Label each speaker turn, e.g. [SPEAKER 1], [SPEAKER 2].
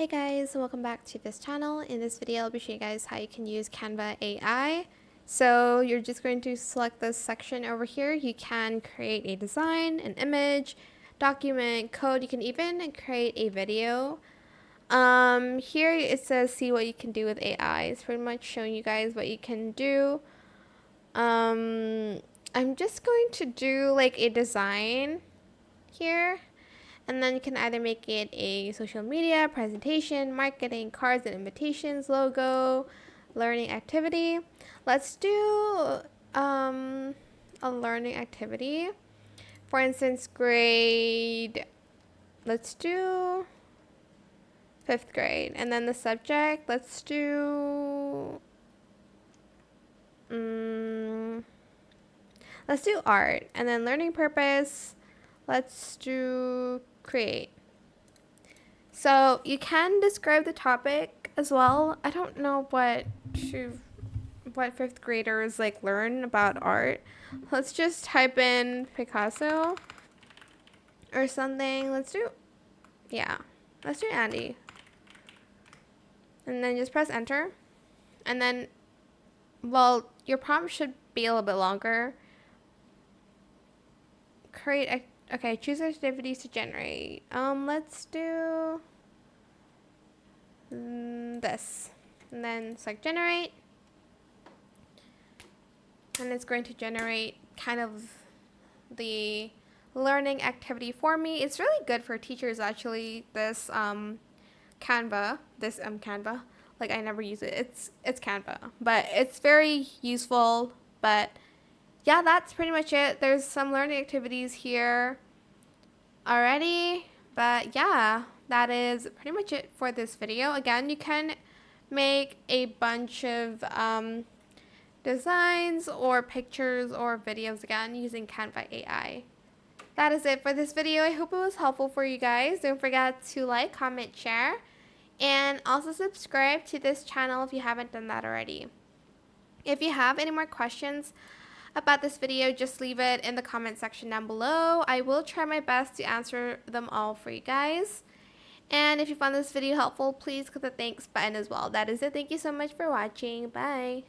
[SPEAKER 1] Hey guys, welcome back to this channel. In this video, I'll be showing you guys how you can use Canva AI. So you're just going to select this section over here. You can create a design, an image, document, code. You can even create a video. Here it says see what you can do with AI. It's pretty much showing you guys what you can do. I'm just going to do like a design here. And then you can either make it a social media, presentation, marketing, cards and invitations, logo, learning activity. Let's do a learning activity. For instance, let's do 5th grade. And then the subject, let's do art. And then learning purpose, let's do create. So you can describe the topic as well. I don't know what 5th graders like learn about art. Let's just type in Picasso or something. Let's do Andy. And then just press enter. And then, well, your prompt should be a little bit longer. Okay, choose activities to generate. Let's do this. And then select generate. And it's going to generate kind of the learning activity for me. It's really good for teachers actually, this Canva. Like I never use it. It's Canva. But it's very useful. But yeah, that's pretty much it. There's some learning activities here already, but yeah, that is pretty much it for this video. Again, you can make a bunch of designs or pictures or videos again using Canva AI. That is it for this video. I hope it was helpful for you guys. Don't forget to like, comment, share, and also subscribe to this channel if you haven't done that already. If you have any more questions about this video, just leave it in the comment section down below. I will try my best to answer them all for you guys. And if you found this video helpful, please click the thanks button as well. That is it. Thank you so much for watching. Bye.